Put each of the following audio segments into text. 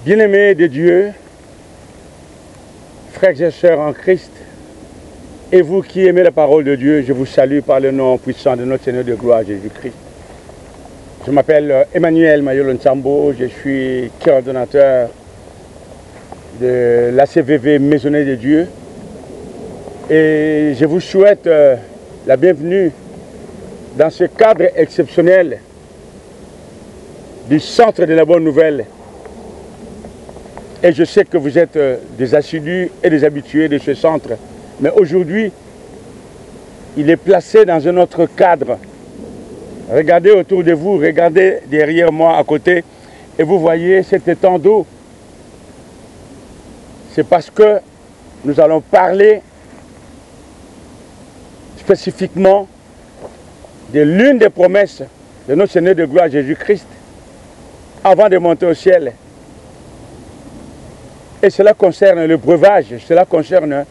Bien-aimés de Dieu, frères et sœurs en Christ, et vous qui aimez la parole de Dieu, je vous salue par le nom puissant de notre Seigneur de gloire Jésus-Christ. Je m'appelle Emmanuel Mayolo Nsambo, je suis coordonnateur de l'ACVV Maisonnée de Dieu et je vous souhaite la bienvenue dans ce cadre exceptionnel du Centre de la Bonne Nouvelle. Et je sais que vous êtes des assidus et des habitués de ce centre. Mais aujourd'hui, il est placé dans un autre cadre. Regardez autour de vous, regardez derrière moi à côté, et vous voyez cet étang d'eau. C'est parce que nous allons parler spécifiquement de l'une des promesses de notre Seigneur de gloire Jésus-Christ avant de monter au ciel. Et cela concerne le breuvage, cela concerne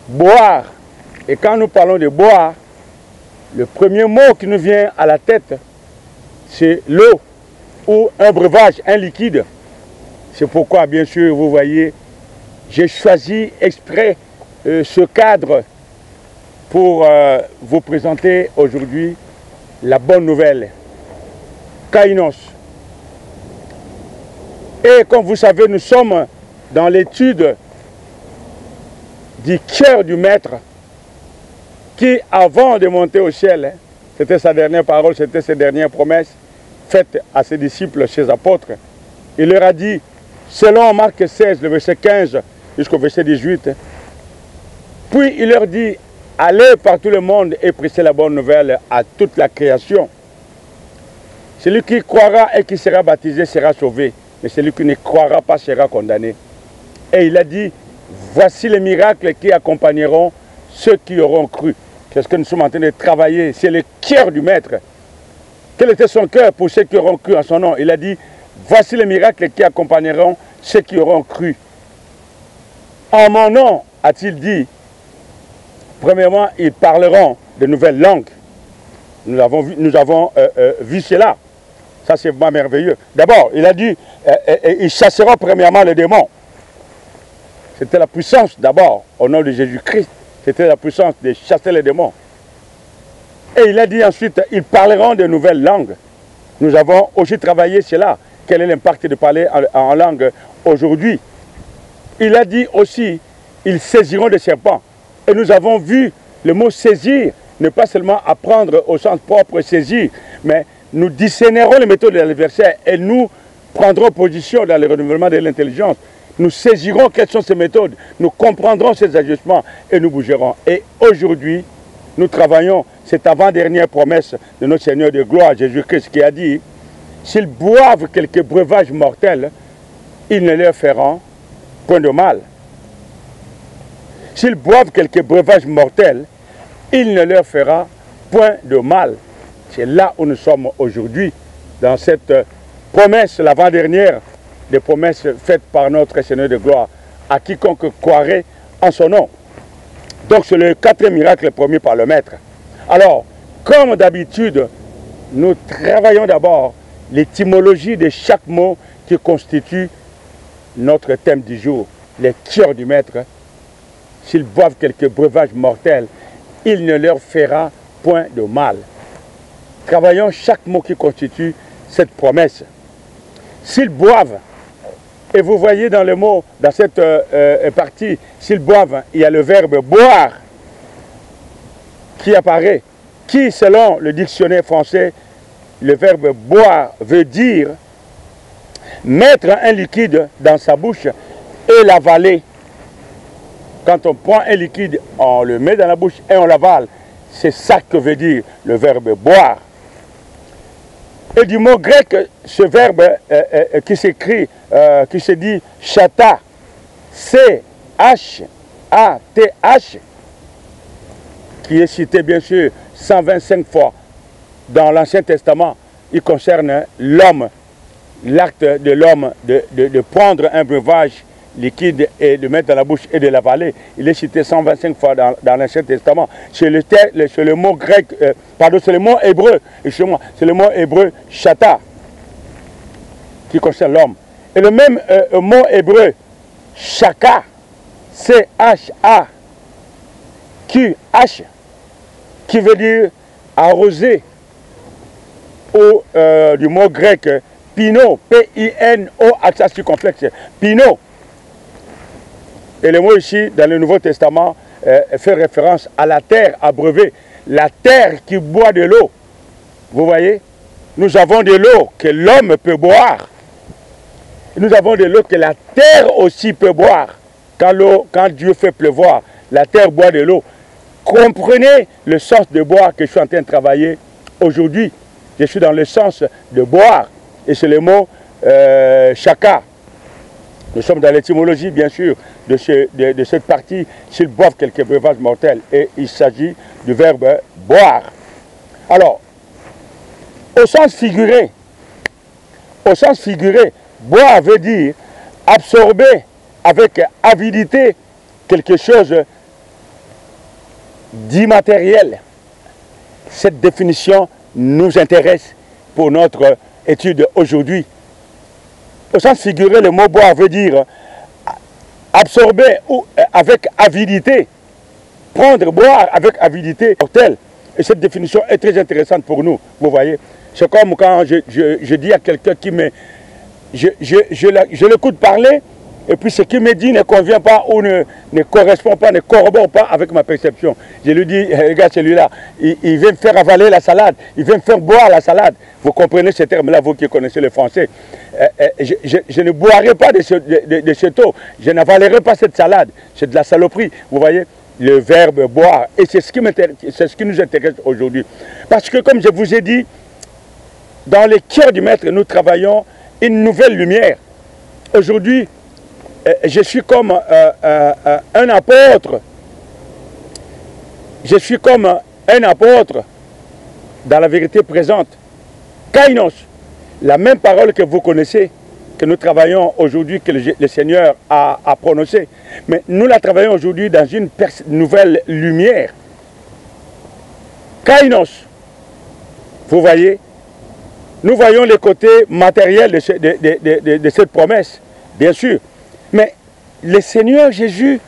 boire. Et quand nous parlons de boire, le premier mot qui nous vient à la tête, c'est l'eau ou un breuvage, un liquide. C'est pourquoi, bien sûr, vous voyez, j'ai choisi exprès ce cadre pour vous présenter aujourd'hui la bonne nouvelle. Kainos. Et comme vous savez, nous sommes dans l'étude du cœur du Maître qui, avant de monter au ciel, c'était sa dernière parole, c'était ses dernières promesses faites à ses disciples, ses apôtres. Il leur a dit, selon Marc 16, le verset 15 jusqu'au verset 18, puis il leur dit, allez par tout le monde et prêchez la bonne nouvelle à toute la création. Celui qui croira et qui sera baptisé sera sauvé. Mais celui qui ne croira pas sera condamné. Et il a dit, voici les miracles qui accompagneront ceux qui auront cru. C'est ce que nous sommes en train de travailler. C'est le cœur du Maître. Quel était son cœur pour ceux qui auront cru en son nom? Il a dit, voici les miracles qui accompagneront ceux qui auront cru. En mon nom, a-t-il dit, premièrement, ils parleront de nouvelles langues. Nous avons vu cela. Ça, c'est vraiment merveilleux. D'abord, il a dit, ils chasseront premièrement les démons. C'était la puissance, d'abord, au nom de Jésus-Christ. C'était la puissance de chasser les démons. Et il a dit ensuite, ils parleront de nouvelles langues. Nous avons aussi travaillé cela. Quel est l'impact de parler en langue aujourd'hui? Il a dit aussi, ils saisiront des serpents. Et nous avons vu le mot saisir, ne pas seulement apprendre au sens propre saisir, mais nous discernerons les méthodes de l'adversaire et nous prendrons position dans le renouvellement de l'intelligence. Nous saisirons quelles sont ces méthodes, nous comprendrons ces ajustements et nous bougerons. Et aujourd'hui, nous travaillons cette avant-dernière promesse de notre Seigneur de gloire, Jésus-Christ, qui a dit, s'ils boivent quelques breuvages mortels, ils ne leur feront point de mal. S'ils boivent quelques breuvages mortels, il ne leur fera point de mal. C'est là où nous sommes aujourd'hui, dans cette promesse, l'avant-dernière des promesses faites par notre Seigneur de gloire, à quiconque croirait en son nom. Donc c'est le quatrième miracle promis par le Maître. Alors, comme d'habitude, nous travaillons d'abord l'étymologie de chaque mot qui constitue notre thème du jour, les cœurs du Maître. S'ils boivent quelques breuvages mortels, il ne leur fera point de mal. Travaillons chaque mot qui constitue cette promesse. S'ils boivent, et vous voyez dans le mot, dans cette partie, s'ils boivent, il y a le verbe boire qui apparaît, qui, selon le dictionnaire français, le verbe boire veut dire mettre un liquide dans sa bouche et l'avaler. Quand on prend un liquide, on le met dans la bouche et on l'avale. C'est ça que veut dire le verbe boire. Et du mot grec, ce verbe qui s'écrit, qui se dit chata, C-H-A-T-H, qui est cité bien sûr 125 fois dans l'Ancien Testament, il concerne l'homme, l'acte de l'homme de prendre un breuvage liquide et de mettre dans la bouche et de l'avaler. Il est cité 125 fois dans l'Ancien Testament. C'est le mot grec, pardon, c'est le mot hébreu, excusez-moi, c'est le mot hébreu chata, qui concerne l'homme. Et le même mot hébreu, Shaka, C-H-A-Q-H, qui veut dire arroser, ou du mot grec pino, P-I-N-O, accent circonflexe, pino. Et le mot ici, dans le Nouveau Testament, fait référence à la terre abreuvée, la terre qui boit de l'eau. Vous voyez, nous avons de l'eau que l'homme peut boire. Nous avons de l'eau que la terre aussi peut boire. Quand Dieu fait pleuvoir, la terre boit de l'eau. Comprenez le sens de boire que je suis en train de travailler aujourd'hui. Je suis dans le sens de boire. Et c'est le mot chaka. Nous sommes dans l'étymologie, bien sûr, de cette partie. S'ils boivent quelques breuvages mortels. Et il s'agit du verbe boire. Alors, au sens figuré, boire veut dire absorber avec avidité quelque chose d'immatériel. Cette définition nous intéresse pour notre étude aujourd'hui. Au sens figuré, le mot boire veut dire absorber avec avidité, prendre, boire avec avidité mortelle. Et cette définition est très intéressante pour nous, vous voyez. C'est comme quand je dis à quelqu'un qui me... Je l'écoute parler, et puis ce qu'il me dit ne convient pas ou ne correspond pas, ne corrobore pas avec ma perception. Je lui dis, regarde celui-là, il vient me faire avaler la salade, il vient me faire boire la salade. Vous comprenez ce terme-là, vous qui connaissez le français. Je ne boirai pas de cette eau, je n'avalerai pas cette salade. C'est de la saloperie, vous voyez. Le verbe boire, et c'est ce qui nous intéresse aujourd'hui. Parce que comme je vous ai dit, dans le cœur du Maître, nous travaillons une nouvelle lumière. Aujourd'hui, je suis comme un apôtre. Je suis comme un apôtre dans la vérité présente. Kainos, la même parole que vous connaissez, que nous travaillons aujourd'hui, que le Seigneur a prononcée. Mais nous la travaillons aujourd'hui dans une nouvelle lumière. Kainos, vous voyez, nous voyons les côtés matériels de cette promesse, bien sûr. Mais le Seigneur Jésus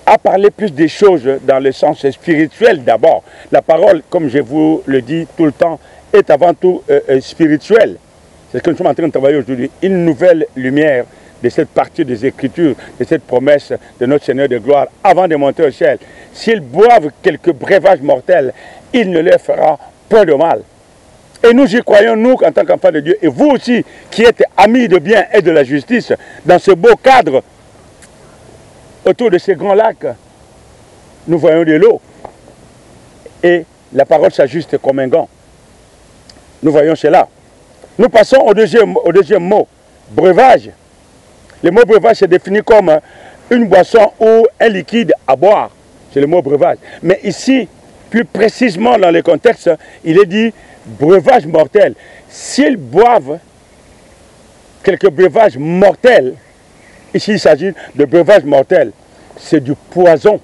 a parlé plus des choses dans le sens spirituel d'abord. La parole, comme je vous le dis tout le temps, est avant tout spirituelle. C'est ce que nous sommes en train de travailler aujourd'hui. Une nouvelle lumière de cette partie des Écritures, de cette promesse de notre Seigneur de gloire avant de monter au ciel. S'ils boivent quelques breuvages mortels, il ne leur fera point de mal. Et nous y croyons, nous, en tant qu'enfants de Dieu, et vous aussi, qui êtes amis de bien et de la justice, dans ce beau cadre, autour de ces grands lacs, nous voyons de l'eau. Et la parole s'ajuste comme un gant. Nous voyons cela. Nous passons au deuxième mot, breuvage. Le mot breuvage se définit comme une boisson ou un liquide à boire. C'est le mot breuvage. Mais ici, plus précisément dans le contexte, il est dit breuvage mortel. S'ils boivent quelques breuvages mortels, ici il s'agit de breuvage mortel, c'est du poison,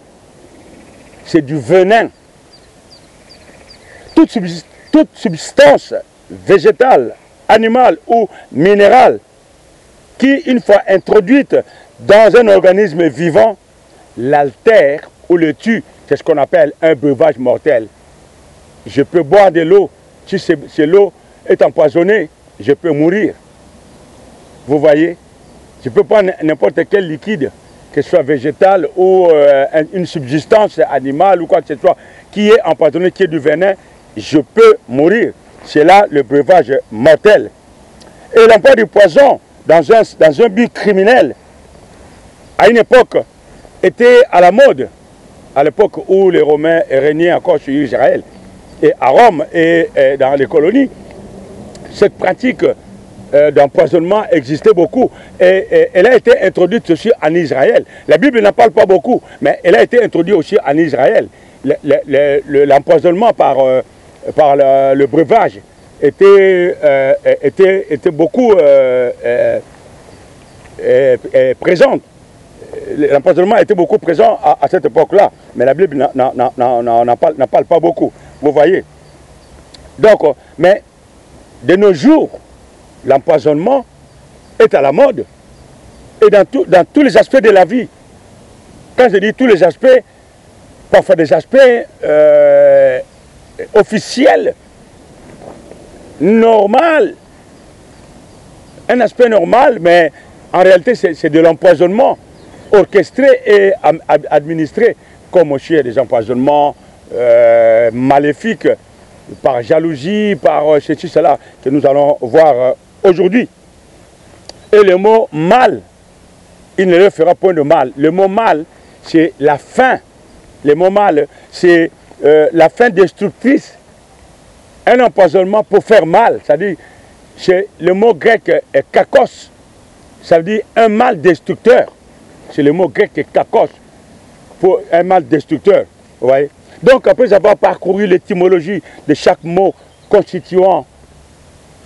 c'est du venin. Toute substance végétale, animale ou minérale qui, une fois introduite dans un organisme vivant, l'altère ou le tue. C'est ce qu'on appelle un breuvage mortel. Je peux boire de l'eau. Si l'eau est empoisonnée, je peux mourir. Vous voyez? Je peux prendre n'importe quel liquide, que ce soit végétal ou une substance animale ou quoi que ce soit, qui est empoisonné, qui est du venin, je peux mourir. C'est là le breuvage mortel. Et l'emploi du poison dans un but criminel, à une époque, était à la mode. À l'époque où les Romains régnaient encore sur Israël. Et à Rome et dans les colonies, cette pratique d'empoisonnement existait beaucoup. Et elle a été introduite aussi en Israël. La Bible n'en parle pas beaucoup, mais elle a été introduite aussi en Israël. L'empoisonnement par le breuvage était beaucoup présent. L'empoisonnement était beaucoup présent à cette époque-là, mais la Bible n'en parle pas beaucoup, vous voyez. Donc, mais de nos jours, l'empoisonnement est à la mode. Et dans tous les aspects de la vie. Quand je dis tous les aspects, parfois des aspects officiels, normal, un aspect normal, mais en réalité c'est de l'empoisonnement orchestré et administré, comme aussi des empoisonnements maléfiques par jalousie, par ceci, cela, que nous allons voir aujourd'hui. Et le mot mal, il ne leur fera point de mal. Le mot mal, c'est la fin. Le mot mal, c'est la fin destructrice. Un empoisonnement pour faire mal. C'est-à-dire, le mot grec est kakos. Ça veut dire un mal destructeur. C'est le mot grec kakos. Pour un mal destructeur. Vous voyez? Donc, après avoir parcouru l'étymologie de chaque mot constituant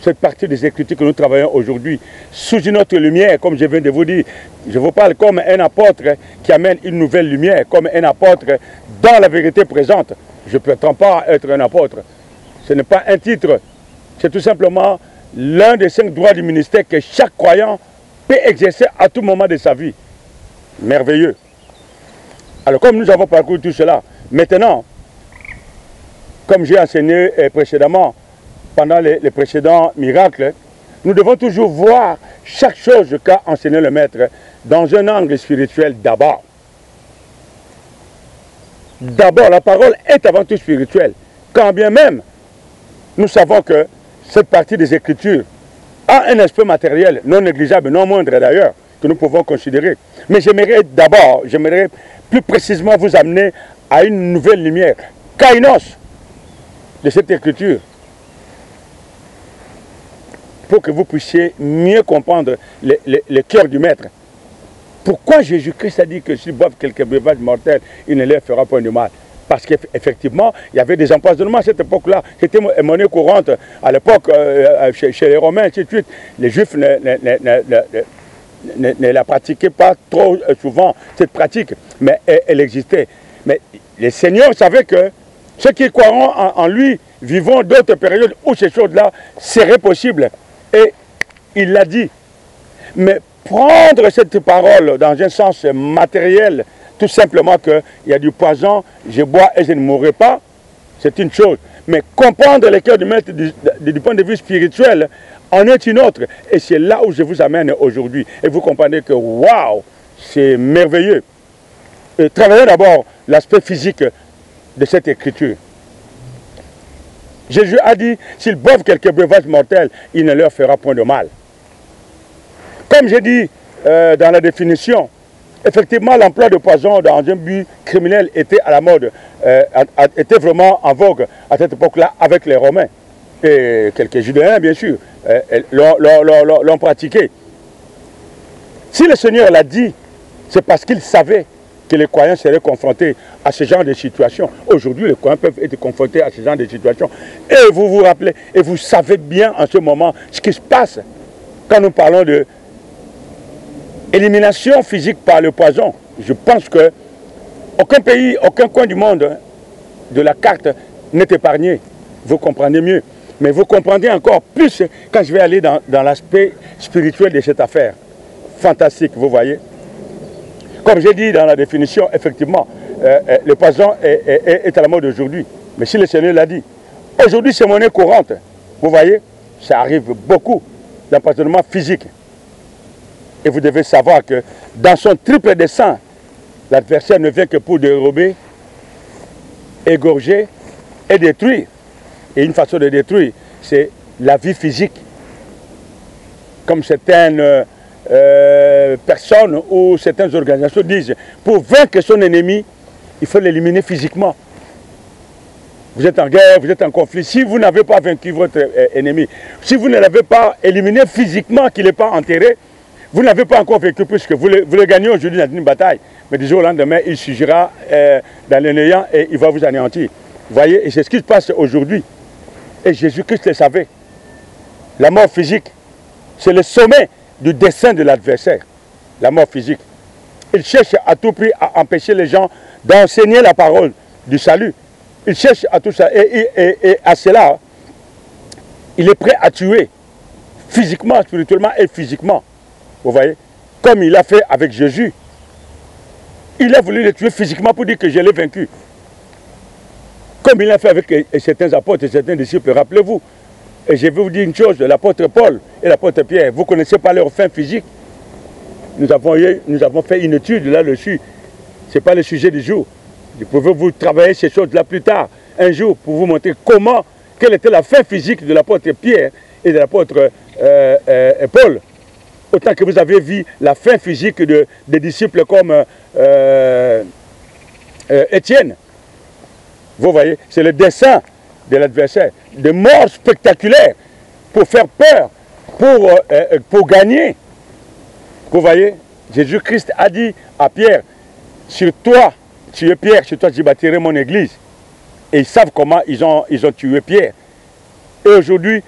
cette partie des Écritures que nous travaillons aujourd'hui, sous une autre lumière, comme je viens de vous dire, je vous parle comme un apôtre qui amène une nouvelle lumière, comme un apôtre dans la vérité présente. Je ne prétends pas être un apôtre. Ce n'est pas un titre, c'est tout simplement l'un des 5 droits du ministère que chaque croyant peut exercer à tout moment de sa vie. Merveilleux. Alors, comme nous avons parcouru tout cela, maintenant, comme j'ai enseigné précédemment, pendant les précédents miracles, nous devons toujours voir chaque chose qu'a enseigné le Maître dans un angle spirituel d'abord. D'abord, la parole est avant tout spirituelle. Quand bien même, nous savons que cette partie des Écritures a un aspect matériel non négligeable, non moindre d'ailleurs, que nous pouvons considérer. Mais j'aimerais plus précisément vous amener à une nouvelle lumière, kainos, de cette Écriture, pour que vous puissiez mieux comprendre le cœur du Maître. Pourquoi Jésus-Christ a dit que s'ils boivent quelques breuvages mortels, il ne leur fera point de mal? Parce qu'effectivement, il y avait des empoisonnements à cette époque-là. C'était monnaie courante à l'époque, chez les Romains, ainsi de suite. Les Juifs ne la pratiquaient pas trop souvent, cette pratique, mais elle existait. Mais les seigneurs savaient que ceux qui croiront en lui vivront d'autres périodes où ces choses-là seraient possibles. Et il l'a dit. Mais prendre cette parole dans un sens matériel, tout simplement qu'il y a du poison, je bois et je ne mourrai pas, c'est une chose. Mais comprendre le cœur du Maître du point de vue spirituel en est une autre. Et c'est là où je vous amène aujourd'hui. Et vous comprenez que, waouh, c'est merveilleux. Et travaillons d'abord l'aspect physique de cette écriture. Jésus a dit, s'ils boivent quelques breuvages mortels, il ne leur fera point de mal. Comme j'ai dit dans la définition, effectivement, l'emploi de poison dans un but criminel était à la mode, était vraiment en vogue à cette époque-là avec les Romains. Et quelques Judéens, bien sûr, l'ont pratiqué. Si le Seigneur l'a dit, c'est parce qu'il savait que les croyants seraient confrontés à ce genre de situation. Aujourd'hui, les croyants peuvent être confrontés à ce genre de situation. Et vous vous rappelez, et vous savez bien en ce moment ce qui se passe quand nous parlons de élimination physique par le poison. Je pense que aucun pays, aucun coin du monde de la carte n'est épargné. Vous comprenez mieux. Mais vous comprendrez encore plus quand je vais aller dans l'aspect spirituel de cette affaire. Fantastique, vous voyez. Comme j'ai dit dans la définition, effectivement, le poison est à la mode aujourd'hui. Mais si le Seigneur l'a dit, aujourd'hui c'est monnaie courante. Vous voyez, ça arrive beaucoup, l'empoisonnement physique. Et vous devez savoir que dans son triple dessein, l'adversaire ne vient que pour dérober, égorger et détruire. Et une façon de détruire, c'est la vie physique. Comme certaines personnes ou certaines organisations disent, pour vaincre son ennemi, il faut l'éliminer physiquement. Vous êtes en guerre, vous êtes en conflit. Si vous n'avez pas vaincu votre ennemi, si vous ne l'avez pas éliminé physiquement, qu'il n'est pas enterré, vous n'avez pas encore vécu, puisque vous le gagnez aujourd'hui dans une bataille. Mais du jour au lendemain, il surgira dans le néant et il va vous anéantir. Vous voyez, et c'est ce qui se passe aujourd'hui. Et Jésus-Christ le savait. La mort physique, c'est le sommet du dessein de l'adversaire. La mort physique. Il cherche à tout prix à empêcher les gens d'enseigner la parole du salut. Il cherche à tout ça. Et à cela, il est prêt à tuer. Physiquement, spirituellement et physiquement. Vous voyez? Comme il a fait avec Jésus. Il a voulu le tuer physiquement pour dire que je l'ai vaincu. Comme il a fait avec certains apôtres et certains disciples, rappelez-vous. Et je vais vous dire une chose, l'apôtre Paul et l'apôtre Pierre, vous ne connaissez pas leur fin physique. Nous avons fait une étude là-dessus. Ce n'est pas le sujet du jour. Je pouvais vous travailler ces choses-là plus tard, un jour, pour vous montrer quelle était la fin physique de l'apôtre Pierre et de l'apôtre Paul. Autant que vous avez vu la fin physique des disciples comme Étienne. Vous voyez, c'est le dessein de l'adversaire. Des morts spectaculaires pour faire peur, pour gagner. Vous voyez, Jésus-Christ a dit à Pierre, sur toi, tu es Pierre, sur toi je bâtirai mon église. Et ils savent comment ils ont tué Pierre. Et aujourd'hui,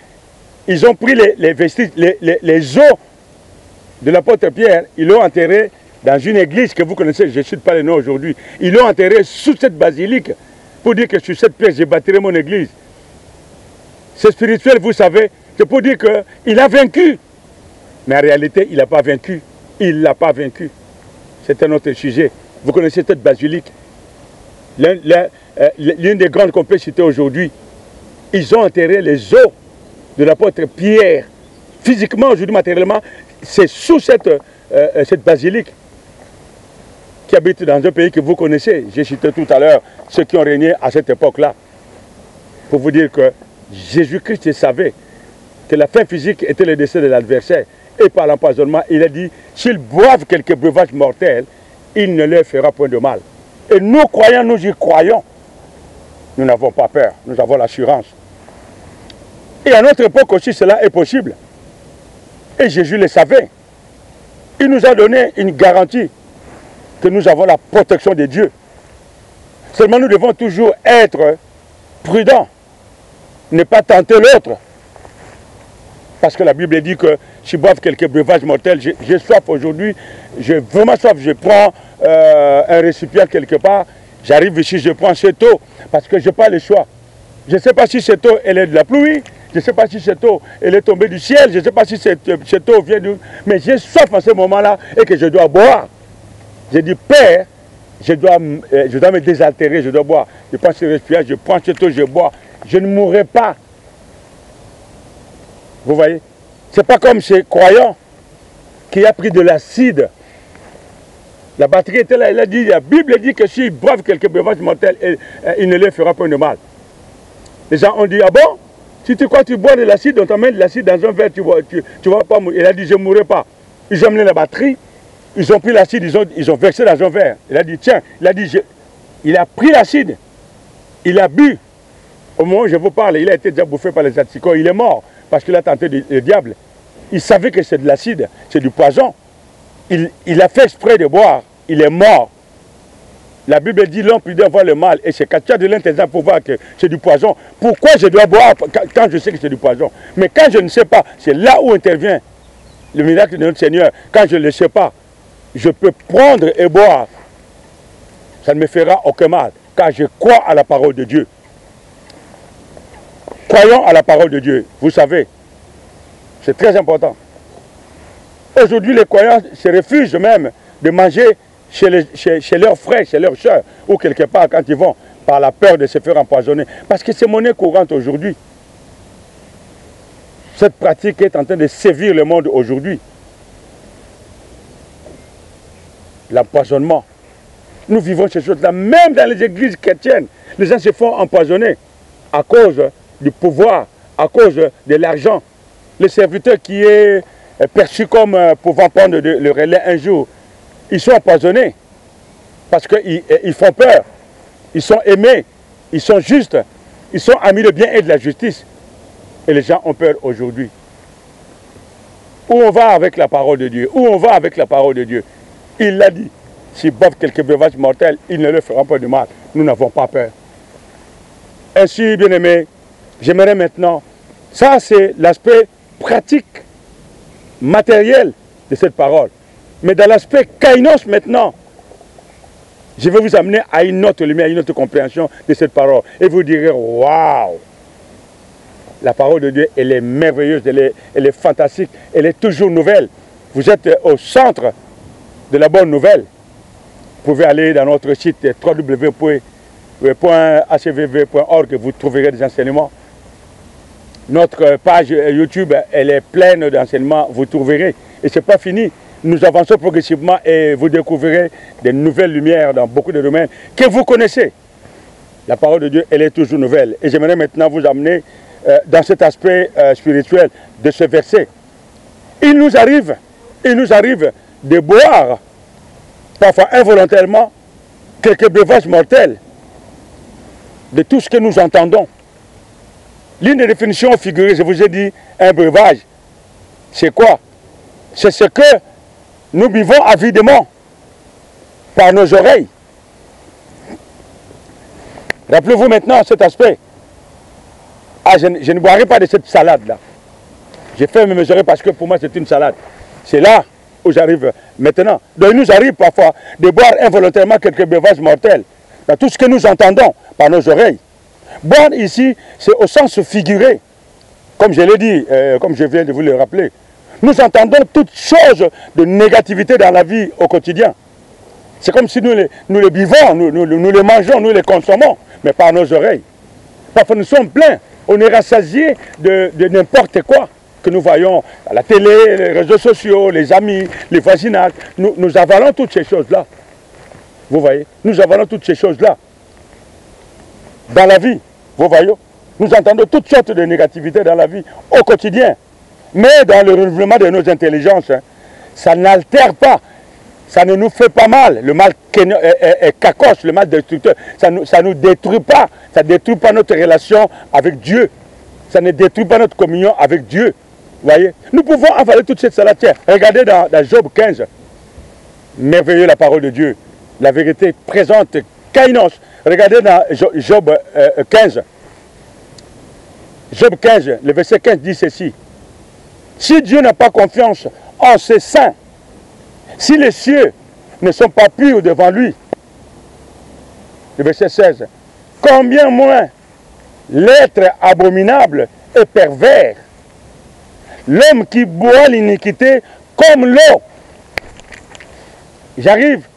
ils ont pris les vestiges, les os de l'apôtre Pierre, ils l'ont enterré dans une église que vous connaissez, je ne cite pas les noms aujourd'hui. Ils l'ont enterré sous cette basilique pour dire que sur cette pierre, je bâtirai mon église. C'est spirituel, vous savez, c'est pour dire qu'il a vaincu. Mais en réalité, il n'a pas vaincu. Il ne l'a pas vaincu. C'est un autre sujet. Vous connaissez cette basilique. L'une des grandes complexités aujourd'hui, ils ont enterré les os de l'apôtre Pierre. Physiquement, aujourd'hui, matériellement, c'est sous cette basilique qui habite dans un pays que vous connaissez. J'ai cité tout à l'heure ceux qui ont régné à cette époque-là. Pour vous dire que Jésus-Christ savait que la fin physique était le décès de l'adversaire. Et par l'empoisonnement, il a dit, s'ils boivent quelques breuvages mortels, il ne leur fera point de mal. Et nous croyants, nous y croyons. Nous n'avons pas peur, nous avons l'assurance. Et à notre époque aussi, cela est possible. Et Jésus le savait. Il nous a donné une garantie que nous avons la protection de Dieu. Seulement nous devons toujours être prudents, ne pas tenter l'autre. Parce que la Bible dit que si je bois quelques breuvages mortels, j'ai soif aujourd'hui, j'ai vraiment soif, je prends un récipient quelque part, j'arrive ici, je prends cette eau, parce que je n'ai pas le choix. Je ne sais pas si cette eau, elle est de la pluie, je ne sais pas si cette eau, elle est tombée du ciel, je ne sais pas si cette eau vient du... Mais j'ai soif en ce moment-là et que je dois boire. J'ai dit, Père, je dois me désaltérer, je dois boire. Je prends ce récipient, je prends cette eau, je bois. Je ne mourrai pas. Vous voyez? Ce n'est pas comme ces croyants qui a pris de l'acide. La batterie était là, la Bible dit que s'ils boivent quelques breuvages mortels, il ne leur fera pas de mal. Les gens ont dit, ah bon? Si tu crois que tu bois de l'acide, on t'emmène de l'acide dans un verre, tu vas pas mourir. Il a dit, je ne mourrai pas. Ils ont amené la batterie, ils ont pris l'acide, ils ont versé dans un verre. Il a dit, tiens, il a pris l'acide, il a bu. Au moment où je vous parle, il a été déjà bouffé par les anticorps, il est mort parce qu'il a tenté le diable. Il savait que c'est de l'acide, c'est du poison. Il a fait exprès de boire, il est mort. La Bible dit l'homme prudent voit le mal et c'est quand tu as de l'intelligence pour voir que c'est du poison. Pourquoi je dois boire quand je sais que c'est du poison? Mais quand je ne sais pas, c'est là où intervient le miracle de notre Seigneur. Quand je ne le sais pas, je peux prendre et boire. Ça ne me fera aucun mal, car je crois à la parole de Dieu. Croyons à la parole de Dieu, vous savez, c'est très important. Aujourd'hui, les croyants se refusent même de manger chez leurs frères, chez leurs soeurs, ou quelque part quand ils vont, par la peur de se faire empoisonner. Parce que c'est monnaie courante aujourd'hui. Cette pratique est en train de sévir le monde aujourd'hui. L'empoisonnement. Nous vivons ces choses-là, même dans les églises chrétiennes. Les gens se font empoisonner à cause du pouvoir, à cause de l'argent. Le serviteur qui est perçu comme pouvant prendre le relais un jour, ils sont empoisonnés parce qu'ils font peur, ils sont aimés, ils sont justes, ils sont amis de bien et de la justice. Et les gens ont peur aujourd'hui. Où on va avec la parole de Dieu? Où on va avec la parole de Dieu? Il l'a dit, s'ils boivent quelques breuvages mortels, ils ne leur feront pas de mal. Nous n'avons pas peur. Ainsi, bien-aimés, j'aimerais maintenant, ça c'est l'aspect pratique, matériel de cette parole. Mais dans l'aspect kainos maintenant, je vais vous amener à une autre lumière, à une autre compréhension de cette parole. Et vous direz, waouh! La parole de Dieu, elle est merveilleuse, elle est fantastique, elle est toujours nouvelle. vous êtes au centre de la bonne nouvelle. Vous pouvez aller dans notre site www.hcvv.org, vous trouverez des enseignements. Notre page YouTube, elle est pleine d'enseignements, vous trouverez. Et ce n'est pas fini. Nous avançons progressivement et vous découvrirez des nouvelles lumières dans beaucoup de domaines que vous connaissez. La parole de Dieu, elle est toujours nouvelle. Et j'aimerais maintenant vous amener dans cet aspect spirituel de ce verset. Il nous arrive de boire, parfois involontairement, quelques breuvages mortels de tout ce que nous entendons. L'une des définitions figurées, je vous ai dit, un breuvage, c'est quoi? C'est ce que nous buvons avidement par nos oreilles. Rappelez-vous maintenant cet aspect. Ah, je ne boirai pas de cette salade-là. J'ai fermé mes oreilles parce que pour moi c'est une salade. C'est là où j'arrive maintenant. Donc il nous arrive parfois de boire involontairement quelques breuvages mortels dans tout ce que nous entendons par nos oreilles. Boire ici, c'est au sens figuré. Comme je l'ai dit, comme je viens de vous le rappeler. Nous entendons toutes choses de négativité dans la vie au quotidien. C'est comme si nous les buvons, nous les mangeons, nous les consommons, mais par nos oreilles. Parfois nous sommes pleins, on est rassasiés de n'importe quoi que nous voyons à la télé, les réseaux sociaux, les amis, les voisinages. Nous avalons toutes ces choses-là. Vous voyez, nous avalons toutes ces choses-là. Dans la vie, vous voyez, nous entendons toutes sortes de négativités dans la vie au quotidien. Mais dans le renouvellement de nos intelligences, ça n'altère pas, ça ne nous fait pas mal. Le mal cacoche, le mal destructeur, ça nous détruit pas. Ça ne détruit pas notre relation avec Dieu. Ça ne détruit pas notre communion avec Dieu. Vous voyez, nous pouvons avaler toute cette salade. Tiens, regardez dans Job 15. Merveilleux la parole de Dieu. La vérité présente, kainos. Regardez dans Job 15. Job 15, le verset 15 dit ceci. Si Dieu n'a pas confiance en ses saints, si les cieux ne sont pas purs devant lui, le verset 16, combien moins l'être abominable et pervers, l'homme qui boit l'iniquité comme l'eau. J'arrive,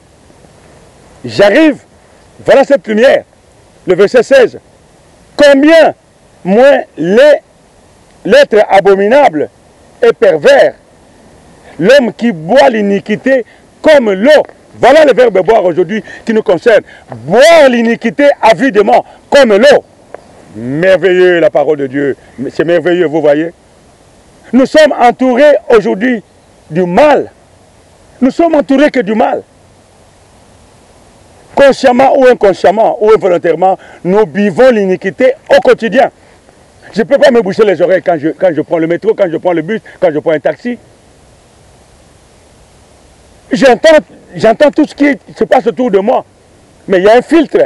voilà cette lumière, le verset 16, combien moins l'être abominable et pervers, l'homme qui boit l'iniquité comme l'eau. Voilà le verbe boire aujourd'hui qui nous concerne. Boire l'iniquité avidement comme l'eau. Merveilleux la parole de Dieu. C'est merveilleux, vous voyez. Nous sommes entourés aujourd'hui du mal. Nous sommes entourés que du mal. Consciemment ou inconsciemment ou involontairement, nous vivons l'iniquité au quotidien. Je ne peux pas me boucher les oreilles quand je prends le métro, quand je prends le bus, quand je prends un taxi. J'entends tout ce qui se passe autour de moi. Mais il y a un filtre.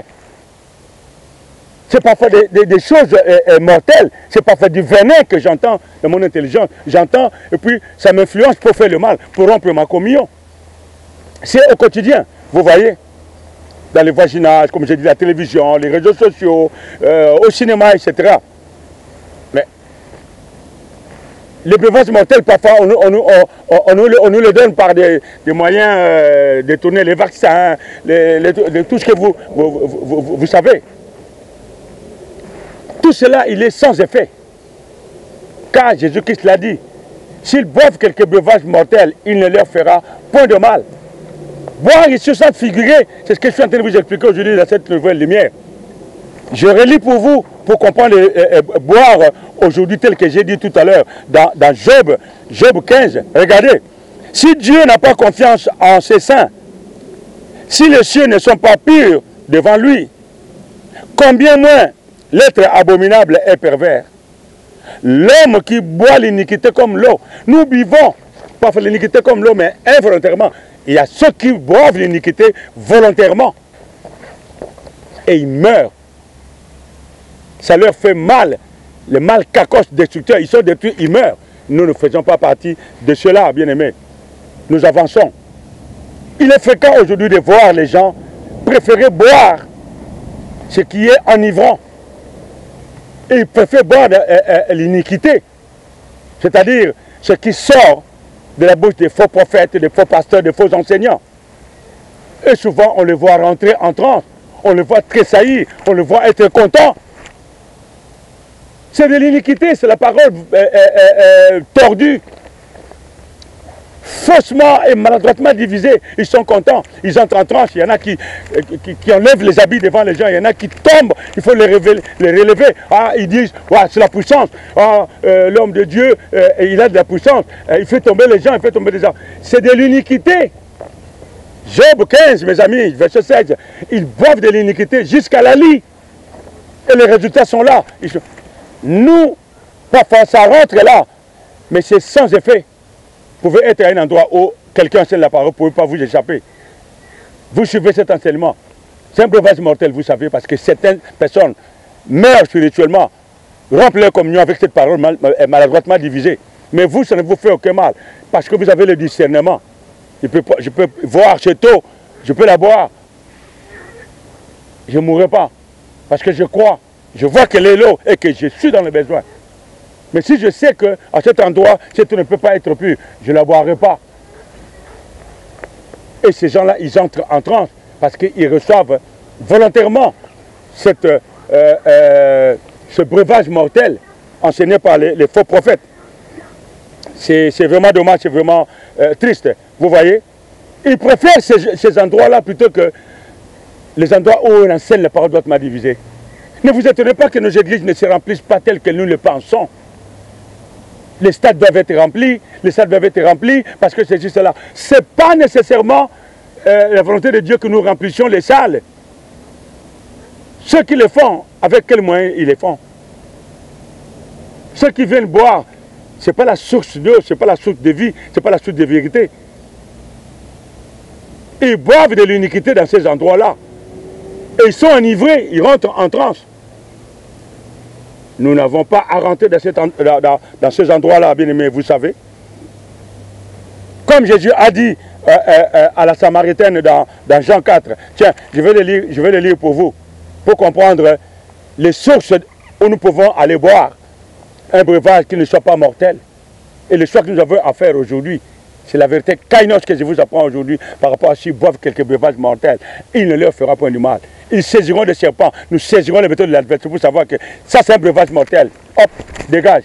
C'est parfois des choses mortelles. C'est parfois du venin que j'entends dans mon intelligence. J'entends et puis ça m'influence pour faire le mal, pour rompre ma communion. C'est au quotidien, vous voyez. Dans les voisinages, comme j'ai dit, la télévision, les réseaux sociaux, au cinéma, etc. Mais les breuvages mortels, parfois, on nous le donne par des moyens de tourner les vaccins, tout ce que vous savez. Tout cela, il est sans effet. Car Jésus-Christ l'a dit, s'ils boivent quelques breuvages mortels, il ne leur fera point de mal. Boire ici au sens figuré, c'est ce que je suis en train de vous expliquer aujourd'hui dans cette nouvelle lumière. Je relis pour vous, pour comprendre boire aujourd'hui tel que j'ai dit tout à l'heure, dans Job 15. Regardez, si Dieu n'a pas confiance en ses saints, si les cieux ne sont pas purs devant lui, combien moins l'être abominable et pervers, l'homme qui boit l'iniquité comme l'eau. Nous buvons, pas l'iniquité comme l'eau, mais involontairement. Il y a ceux qui boivent l'iniquité volontairement. Et ils meurent. Ça leur fait mal. Le mal cacoche destructeur. Ils sont détruits, ils meurent. Nous ne faisons pas partie de cela, bien-aimés. Nous avançons. Il est fréquent aujourd'hui de voir les gens préférer boire ce qui est enivrant. Et ils préfèrent boire l'iniquité. C'est-à-dire ce qui sort de la bouche des faux prophètes, des faux pasteurs, des faux enseignants. Et souvent, on les voit rentrer en transe, on les voit tressaillir, on les voit être contents. C'est de l'iniquité, c'est la parole tordue, faussement et maladroitement divisée. Ils sont contents, ils entrent en transe. Il y en a qui enlèvent les habits devant les gens, il y en a qui tombent, il faut les relever. Ah, ils disent, ouais, c'est la puissance. Ah, l'homme de Dieu, il a de la puissance. Il fait tomber les gens, il fait tomber les gens. C'est de l'iniquité. Job 15, mes amis, verset 16, ils boivent de l'iniquité jusqu'à la lie. Et les résultats sont là. Nous, parfois ça rentre là, mais c'est sans effet. Vous pouvez être à un endroit où quelqu'un enseigne la parole, vous ne pouvez pas vous échapper. Vous suivez cet enseignement. C'est un breuvage mortel, vous savez, parce que certaines personnes meurent spirituellement, rompent leur communion avec cette parole maladroitement divisée. Mais vous, ça ne vous fait aucun mal, parce que vous avez le discernement. Je peux voir cette eau, je peux la boire. Je ne mourrai pas, parce que je crois, je vois qu'elle est l'eau et que je suis dans le besoin. Mais si je sais qu'à cet endroit, cette eau ne peut pas être pure, je ne la boirai pas. Et ces gens-là, ils entrent en transe parce qu'ils reçoivent volontairement ce breuvage mortel enseigné par les faux prophètes. C'est vraiment dommage, c'est vraiment triste. Vous voyez, ils préfèrent ces endroits-là plutôt que les endroits où on enseigne la parole d'autrement divisée. Ne vous étonnez pas que nos églises ne se remplissent pas telles que nous le pensons. Les stades doivent être remplis, parce que c'est juste là. Ce n'est pas nécessairement la volonté de Dieu que nous remplissions les salles. Ceux qui le font, avec quels moyens ils le font? Ceux qui viennent boire, ce n'est pas la source d'eau, ce n'est pas la source de vie, ce n'est pas la source de vérité. Ils boivent de l'iniquité dans ces endroits-là. Et ils sont enivrés, ils rentrent en transe. Nous n'avons pas à rentrer dans ces endroits-là, bien aimés, vous savez. Comme Jésus a dit à la Samaritaine dans Jean 4, tiens, je vais le lire pour vous, pour comprendre les sources où nous pouvons aller boire un breuvage qui ne soit pas mortel. Et le choix que nous avons à faire aujourd'hui, c'est la vérité kainos que je vous apprends aujourd'hui par rapport à s'ils boivent quelques breuvages mortels. Il ne leur fera point du mal. Ils saisiront des serpents, nous saisirons les méthodes de l'adversaire pour savoir que ça c'est un breuvage mortel. Hop, dégage.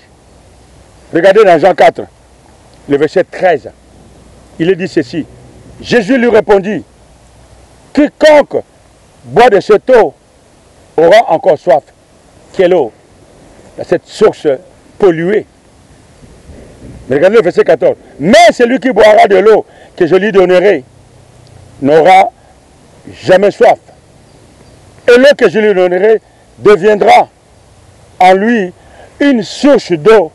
Regardez dans Jean 4, le verset 13. Il est dit ceci. Jésus lui répondit, quiconque boit de cette eau aura encore soif. Quelle eau? Cette source polluée. Regardez le verset 14. Mais celui qui boira de l'eau que je lui donnerai n'aura jamais soif. Et l'eau que je lui donnerai deviendra en lui une source d'eau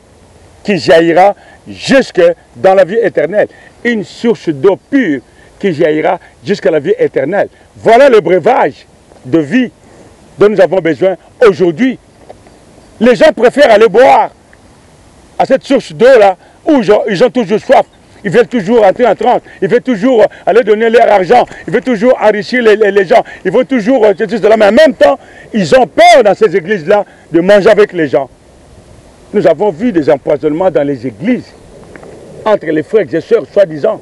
qui jaillira jusque dans la vie éternelle. Une source d'eau pure qui jaillira jusqu'à la vie éternelle. Voilà le breuvage de vie dont nous avons besoin aujourd'hui. Les gens préfèrent aller boire à cette source d'eau-là où ils ont toujours soif. Ils veulent toujours entrer en transe. Ils veulent toujours aller donner leur argent. Ils veulent toujours enrichir les gens. Ils vont toujours... Mais en même temps, ils ont peur dans ces églises-là de manger avec les gens. Nous avons vu des empoisonnements dans les églises entre les frères et sœurs, soi-disant.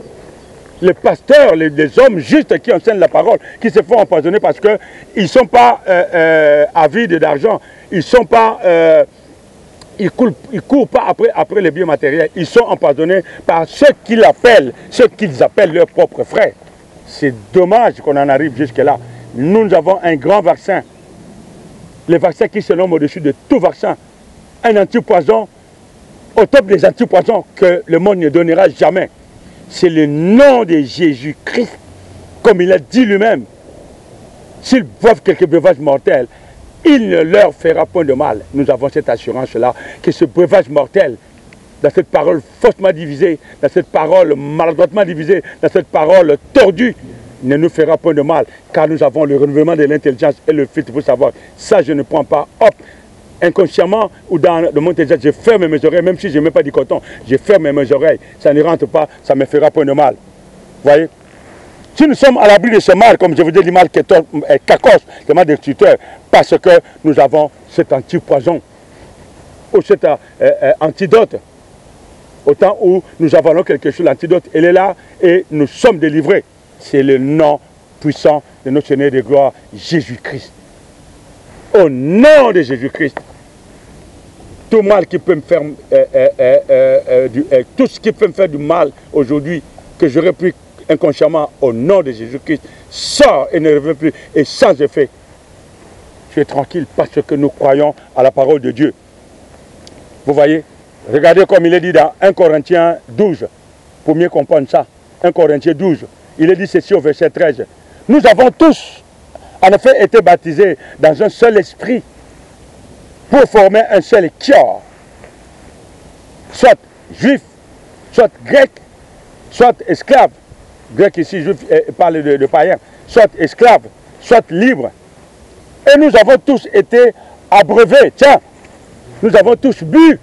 Les pasteurs, les hommes justes qui enseignent la parole, qui se font empoisonner parce qu'ils ne sont pas avides d'argent. Ils ne sont pas... ils ne courent pas après les biens matériels. Ils sont empoisonnés par ceux qu'ils appellent leurs propres frères. C'est dommage qu'on en arrive jusque-là. Nous avons un grand vaccin. Le vaccin qui se nomme au-dessus de tout vaccin. Un antipoison, au top des antipoisons que le monde ne donnera jamais. C'est le nom de Jésus-Christ, comme il a dit lui-même. S'ils boivent quelques breuvages mortels, il ne leur fera point de mal. Nous avons cette assurance-là, que ce breuvage mortel, dans cette parole faussement divisée, dans cette parole maladroitement divisée, dans cette parole tordue, ne nous fera point de mal, car nous avons le renouvellement de l'intelligence et le filtre pour savoir. Ça, je ne prends pas, hop, inconsciemment ou dans le monde intelligent, je ferme mes oreilles, même si je ne mets pas du coton, je ferme mes oreilles, ça ne rentre pas, ça me fera point de mal. Vous voyez? Si nous sommes à l'abri de ce mal, comme je vous dis, le mal kakos, le mal destructeur, parce que nous avons cet antipoison, ou cet antidote, Au temps où nous avalons quelque chose, l'antidote, elle est là et nous sommes délivrés. C'est le nom puissant de notre Seigneur de gloire, Jésus-Christ. Au nom de Jésus-Christ, tout mal qui peut me faire, tout ce qui peut me faire du mal aujourd'hui, que j'aurais pu inconsciemment, au nom de Jésus-Christ, sort et ne revient plus, et sans effet. Je suis tranquille parce que nous croyons à la parole de Dieu. Vous voyez, regardez comme il est dit dans 1 Corinthiens 12, pour mieux comprendre ça. 1 Corinthiens 12, il est dit ceci au verset 13. Nous avons tous, en effet, été baptisés dans un seul esprit pour former un seul corps, soit juif, soit grec, soit esclave. Grec ici, juif, parle de païen, soit esclave, soit libre. Et nous avons tous été abreuvés. Tiens, nous avons tous bu.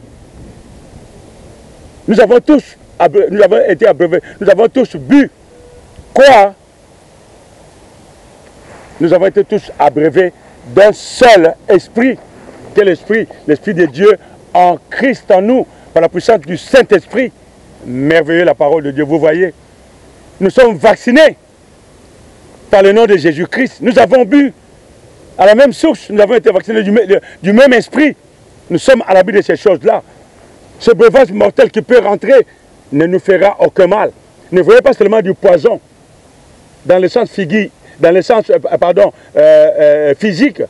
Nous avons été abreuvés. Nous avons tous bu. Quoi? Nous avons été tous abreuvés d'un seul esprit. Quel esprit? L'esprit de Dieu en Christ en nous, par la puissance du Saint-Esprit. Merveilleux la parole de Dieu, vous voyez. Nous sommes vaccinés par le nom de Jésus-Christ. Nous avons bu à la même source. Nous avons été vaccinés du même esprit. Nous sommes à l'abri de ces choses-là. Ce breuvage mortel qui peut rentrer ne nous fera aucun mal. Ne voyez pas seulement du poison dans le sens physique, physique.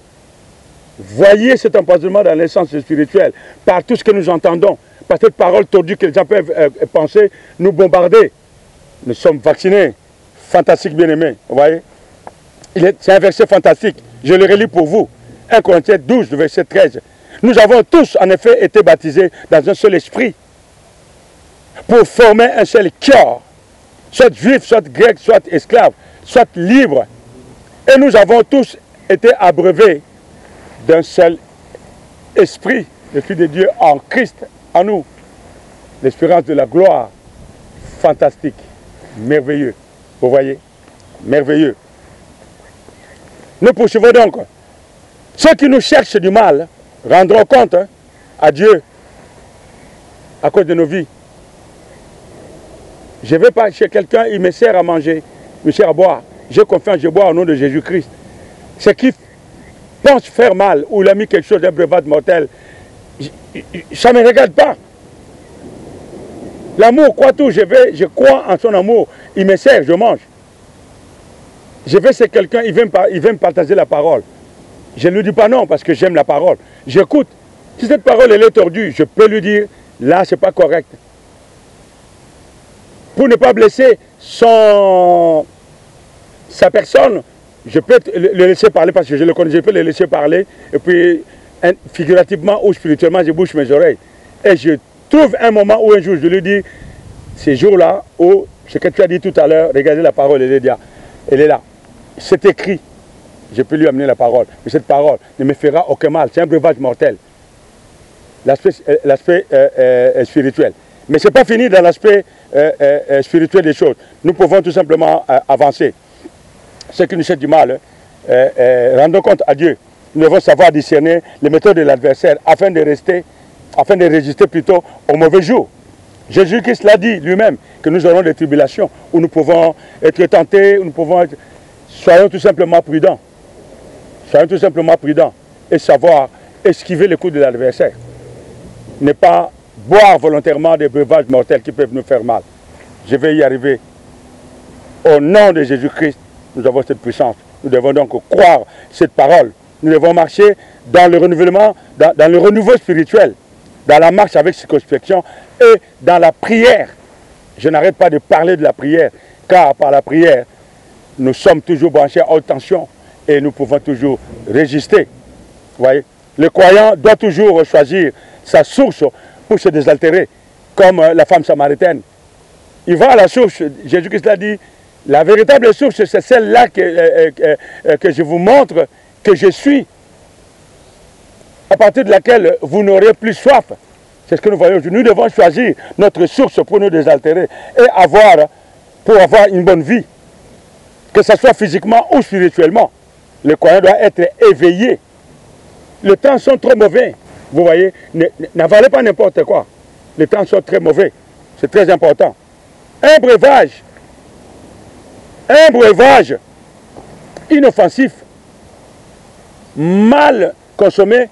Voyez cet empoisonnement dans le sens spirituel, par tout ce que nous entendons, par cette parole tordue que les gens peuvent penser, nous bombarder. Nous sommes vaccinés. Fantastique, bien-aimé. Vous voyez? C'est un verset fantastique. Je le relis pour vous. 1 Corinthiens 12, verset 13. Nous avons tous, en effet, été baptisés dans un seul esprit pour former un seul corps, soit juif, soit grec, soit esclave, soit libre. Et nous avons tous été abreuvés d'un seul esprit, l'Esprit de Dieu en Christ, en nous. L'espérance de la gloire, fantastique, merveilleux. Vous voyez? Merveilleux. Nous poursuivons donc. Ceux qui nous cherchent du mal rendront compte à Dieu à cause de nos vies. Je ne vais pas chez quelqu'un, il me sert à manger, il me sert à boire. J'ai confiance, je bois au nom de Jésus-Christ. Ce qui pense faire mal ou il a mis quelque chose d'un breuvage mortel, ça ne me regarde pas. L'amour, quoi tout, je crois en son amour. Il me sert, je mange. Je vais chez quelqu'un, il veut me partager la parole. Je ne lui dis pas non parce que j'aime la parole. J'écoute. Si cette parole elle est tordue, je peux lui dire, là, c'est pas correct. Pour ne pas blesser sa personne, je peux le laisser parler parce que je le connais, je peux le laisser parler. Et puis, figurativement ou spirituellement, je bouche mes oreilles. Et je trouve un moment où un jour, je lui dis, ces jours-là, où ce que tu as dit tout à l'heure, regardez la parole, elle est là. C'est écrit. Je peux lui amener la parole. Mais cette parole ne me fera aucun mal. C'est un breuvage mortel. L'aspect spirituel. Mais ce n'est pas fini dans l'aspect spirituel des choses. Nous pouvons tout simplement avancer. Ceux qui nous cherchent du mal, rendons compte à Dieu. Nous devons savoir discerner les méthodes de l'adversaire afin de résister plutôt au mauvais jour. Jésus-Christ l'a dit lui-même que nous aurons des tribulations où nous pouvons être tentés, où nous pouvons être... Soyons tout simplement prudents. Soyons tout simplement prudents et savoir esquiver les coups de l'adversaire. Ne pas boire volontairement des breuvages mortels qui peuvent nous faire mal. Je vais y arriver. Au nom de Jésus-Christ, nous avons cette puissance. Nous devons donc croire cette parole. Nous devons marcher dans le renouvellement, dans le renouveau spirituel, dans la marche avec circonspection et dans la prière. Je n'arrête pas de parler de la prière, car par la prière, nous sommes toujours branchés à haute tension et nous pouvons toujours résister. Vous voyez? Le croyant doit toujours choisir sa source pour se désaltérer, comme la femme samaritaine. Il va à la source, Jésus-Christ l'a dit, la véritable source, c'est celle-là que je vous montre que je suis, à partir de laquelle vous n'aurez plus soif. C'est ce que nous voyons aujourd'hui. Nous devons choisir notre source pour nous désaltérer et pour avoir une bonne vie. Que ce soit physiquement ou spirituellement. Le croyant doit être éveillé. Les temps sont trop mauvais. Vous voyez, n'avalez pas n'importe quoi. Les temps sont très mauvais. c'est très important. Un breuvage inoffensif, mal consommé,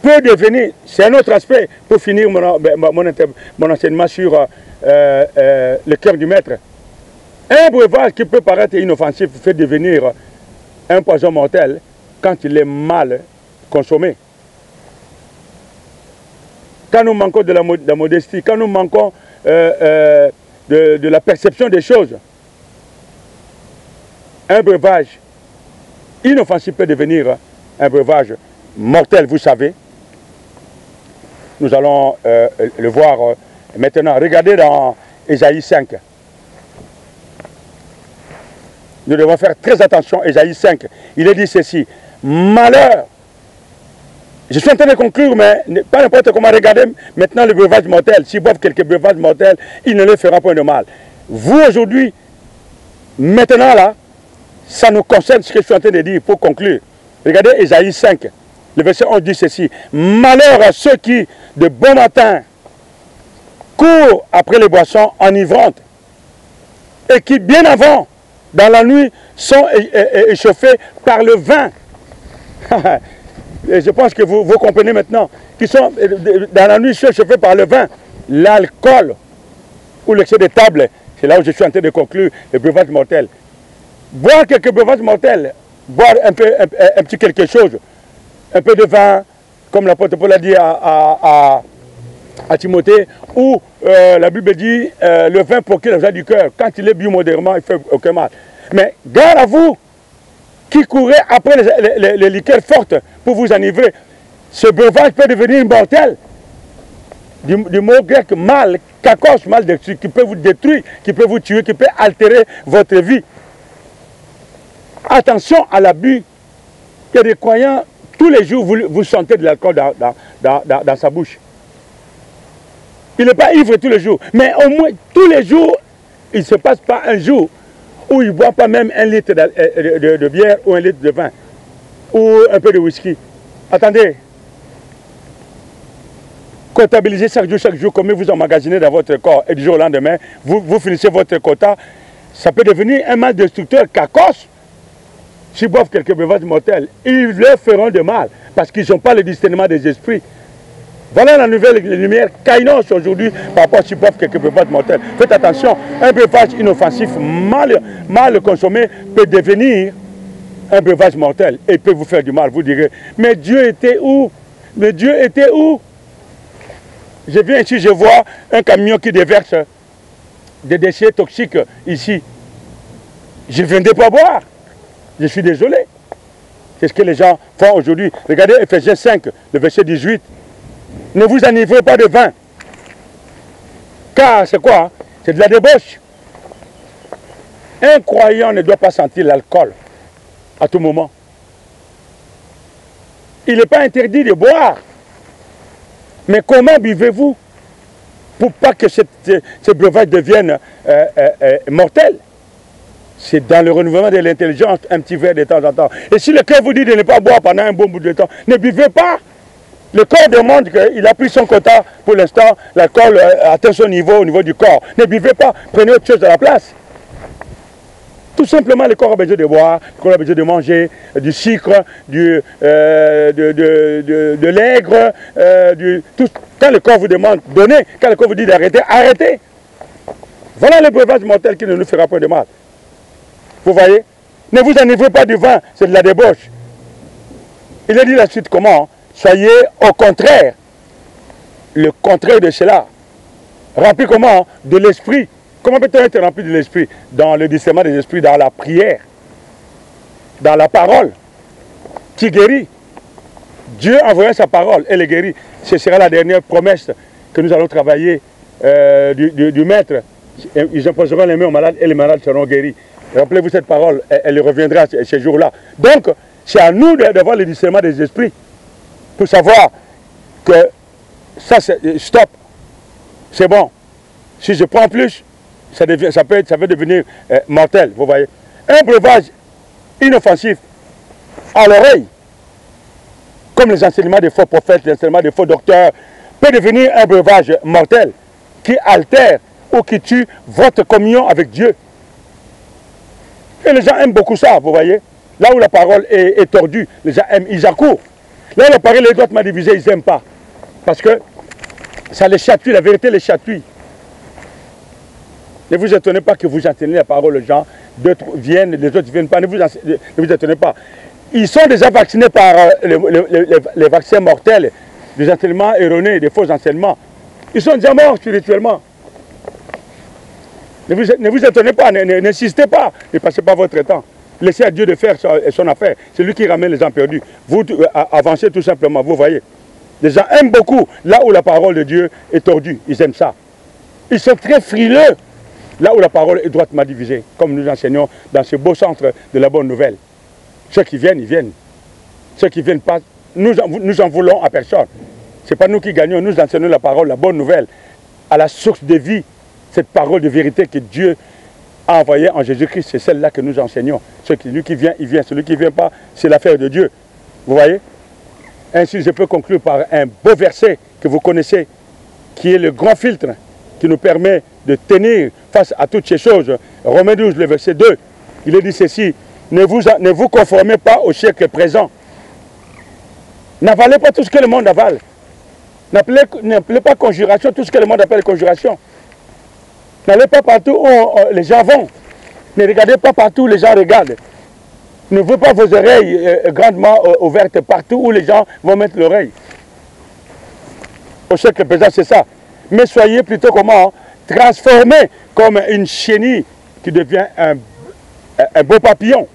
peut devenir, c'est un autre aspect pour finir mon enseignement sur le cœur du maître. Un breuvage qui peut paraître inoffensif fait devenir un poison mortel quand il est mal consommé. Quand nous manquons de la modestie, quand nous manquons de la perception des choses, un breuvage inoffensif peut devenir un breuvage mortel, vous savez. Nous allons le voir maintenant. Regardez dans Ésaïe 5. Nous devons faire très attention. Ésaïe 5, il est dit ceci. Malheur. Je suis en train de conclure, mais pas n'importe comment. Regardez maintenant le breuvage mortel. S'ils boivent quelques breuvages mortels, il ne leur fera point de mal. Vous aujourd'hui, maintenant là, ça nous concerne ce que je suis en train de dire pour conclure. Regardez Ésaïe 5. Le verset 11 dit ceci. Malheur à ceux qui, de bon matin, courent après les boissons enivrantes et qui, bien avant, dans la nuit, sont échauffés par le vin. Et je pense que vous comprenez maintenant. Qui sont, dans la nuit, sont échauffés par le vin, l'alcool ou l'excès de table. C'est là où je suis en train de conclure le breuvage mortel. Boire quelques breuvages mortels, boire un petit quelque chose, un peu de vin, comme l'apôtre Paul a dit à Timothée, où la Bible dit le vin procure la joie du cœur. Quand il est bu modérément, il ne fait aucun mal. Mais garde à vous qui courez après les liqueurs fortes pour vous enivrer. Ce breuvage peut devenir mortel. Du mot grec mal, kakos, mal détruit, qui peut vous détruire, qui peut vous tuer, qui peut altérer votre vie. Attention à l'abus. Il y a des croyants, tous les jours, vous sentez de l'alcool dans sa bouche. Il n'est pas ivre tous les jours, mais au moins tous les jours, il ne se passe pas un jour où il ne boit pas même 1 litre de bière ou 1 litre de vin ou un peu de whisky. Attendez. Comptabilisez chaque jour combien vous emmagasinez dans votre corps et du jour au lendemain, vous finissez votre quota. Ça peut devenir un mal destructeur, kakos. S'ils boivent quelques breuvages mortels, ils leur feront de mal parce qu'ils n'ont pas le discernement des esprits. Voilà la nouvelle lumière kainos aujourd'hui par rapport à s'ils boivent quelques breuvages mortels. Faites attention, un breuvage inoffensif mal consommé peut devenir un breuvage mortel et peut vous faire du mal. Vous direz, mais Dieu était où? Mais Dieu était où? Je viens ici, je vois un camion qui déverse des déchets toxiques ici. Je ne viendrai pas boire. Je suis désolé. C'est ce que les gens font aujourd'hui. Regardez Ephésiens 5, le verset 18. Ne vous enivrez pas de vin. Car c'est quoi? C'est de la débauche. Un croyant ne doit pas sentir l'alcool à tout moment. Il n'est pas interdit de boire. Mais comment buvez-vous pour pas que ce breuvage devienne mortel? C'est dans le renouvellement de l'intelligence, un petit verre de temps en temps. Et si le cœur vous dit de ne pas boire pendant un bon bout de temps, ne buvez pas. Le corps demande qu'il a pris son quota pour l'instant, l'alcool atteint son niveau au niveau du corps. Ne buvez pas, prenez autre chose à la place. Tout simplement, le corps a besoin de boire, le corps a besoin de manger, du sucre, de l'aigre, quand le corps vous demande, donnez. Quand le corps vous dit d'arrêter, arrêtez. Voilà le breuvage mortel qui ne nous fera pas de mal. Vous voyez? Ne vous enivrez pas du vin, c'est de la débauche. Il a dit la suite comment? Soyez au contraire, le contraire de cela. Remplis comment? De l'esprit. Comment peut-on être rempli de l'esprit? Dans le discernement des esprits, dans la prière, dans la parole, qui guérit. Dieu envoie sa parole, elle est guérie. Ce sera la dernière promesse que nous allons travailler du Maître. Ils imposeront les mains aux malades et les malades seront guéris. Rappelez-vous cette parole, elle reviendra ces jours-là. Donc, c'est à nous d'avoir le discernement des esprits pour savoir que ça, c'est stop, c'est bon. Si je prends plus, ça peut devenir mortel, vous voyez. Un breuvage inoffensif à l'oreille, comme les enseignements des faux prophètes, les enseignements des faux docteurs, peut devenir un breuvage mortel. qui altèrent ou qui tuent votre communion avec Dieu. Et les gens aiment beaucoup ça, vous voyez. Là où la parole est tordue, les gens aiment, ils accourent. Là où la parole est droitement divisée, ils n'aiment pas. Parce que ça les chatouille, la vérité les chatouille. Ne vous étonnez pas que vous enseignez la parole aux gens, d'autres viennent, les autres ne viennent pas, ne vous étonnez pas. Ils sont déjà vaccinés par les vaccins mortels, des enseignements erronés, des faux enseignements. Ils sont déjà morts spirituellement. Ne vous étonnez pas, n'insistez pas, ne passez pas votre temps. Laissez à Dieu de faire son affaire. C'est lui qui ramène les gens perdus. Vous avancez tout simplement, vous voyez. Les gens aiment beaucoup là où la parole de Dieu est tordue. Ils aiment ça. Ils sont très frileux là où la parole est droitement divisée, comme nous enseignons dans ce beau centre de la bonne nouvelle. Ceux qui viennent, ils viennent. Ceux qui ne viennent pas, nous en voulons à personne. Ce n'est pas nous qui gagnons, nous enseignons la parole, la bonne nouvelle, à la source de vie, cette parole de vérité que Dieu a envoyée en Jésus-Christ. C'est celle-là que nous enseignons. Celui qui vient, il vient. Celui qui ne vient pas, c'est l'affaire de Dieu. Vous voyez? Ainsi, je peux conclure par un beau verset que vous connaissez, qui est le grand filtre qui nous permet de tenir face à toutes ces choses. Romains 12, le verset 2, il est dit ceci: ne vous conformez pas au siècle présent. N'avalez pas tout ce que le monde avale. N'appelez pas conjuration tout ce que le monde appelle conjuration. N'allez pas partout où les gens vont. Ne regardez pas partout où les gens regardent. N'ouvrez pas vos oreilles grandement ouvertes partout où les gens vont mettre l'oreille. Au siècle présent, c'est ça. Mais soyez plutôt comment? Transformés comme une chenille qui devient un beau papillon.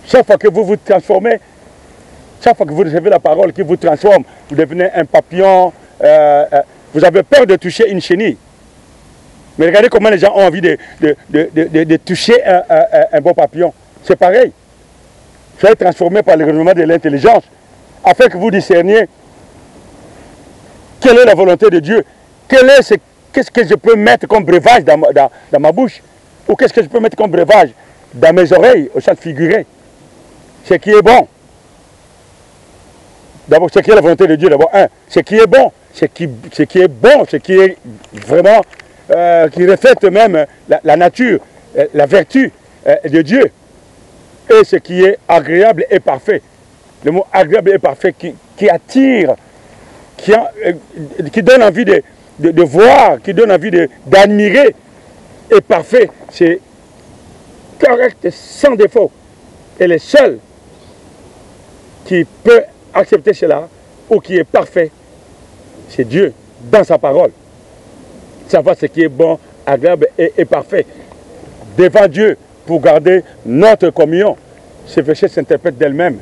Chaque fois que vous vous transformez, chaque fois que vous recevez la parole qui vous transforme, vous devenez un papillon. Vous avez peur de toucher une chenille. Mais regardez comment les gens ont envie de toucher un beau papillon. C'est pareil. Soyez transformés par le renouvellement de l'intelligence, afin que vous discerniez quelle est la volonté de Dieu. Qu'est-ce que je peux mettre comme breuvage dans ma bouche? Ou qu'est-ce que je peux mettre comme breuvage dans mes oreilles, au sens figuré? Ce qui est bon. D'abord, ce qui est la volonté de Dieu, d'abord, ce qui est bon, ce qui est bon, ce qui est vraiment, qui reflète même la nature, la vertu de Dieu. Et ce qui est agréable et parfait. Le mot agréable et parfait qui attire, qui donne envie de voir, qui donne envie d'admirer, est parfait. C'est correct, sans défaut. Et le seul qui peut accepter cela, ou qui est parfait, c'est Dieu, dans sa parole. Savoir ce qui est bon, agréable et parfait. Devant Dieu, pour garder notre communion. Ces versets s'interprètent d'elles-mêmes.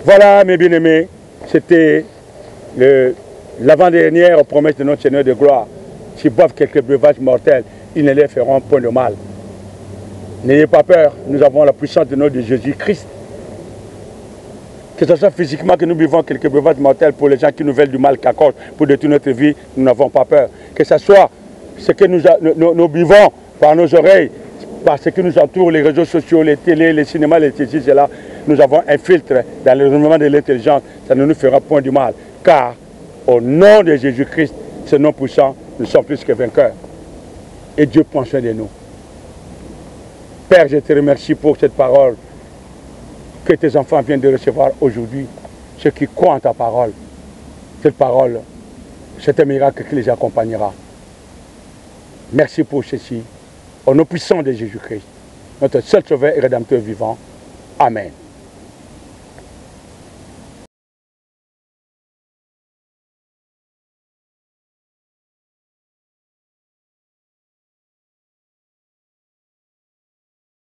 Voilà, mes bien-aimés, c'était l'avant-dernière promesse de notre Seigneur de gloire. S'ils boivent quelques breuvages mortels, ils ne les feront point de mal. N'ayez pas peur, nous avons la puissance de notre Jésus-Christ. Que ce soit physiquement que nous buvons quelques breuvages mortels pour les gens qui nous veulent du mal qu'à cause, pour détruire notre vie, nous n'avons pas peur. Que ce soit ce que nous buvons par nos oreilles, par ce qui nous entoure, les réseaux sociaux, les télés, les cinémas, les télés, là, nous avons un filtre dans le renouvellement de l'intelligence, ça ne nous fera point du mal. Car au nom de Jésus-Christ, ce nom puissant, nous sommes plus que vainqueurs. Et Dieu prend soin de nous. Père, je te remercie pour cette parole que tes enfants viennent de recevoir aujourd'hui. Ceux qui croient en ta parole, cette parole, c'est un miracle qui les accompagnera. Merci pour ceci. Au nom puissant de Jésus-Christ, notre seul sauveur et rédempteur vivant. Amen.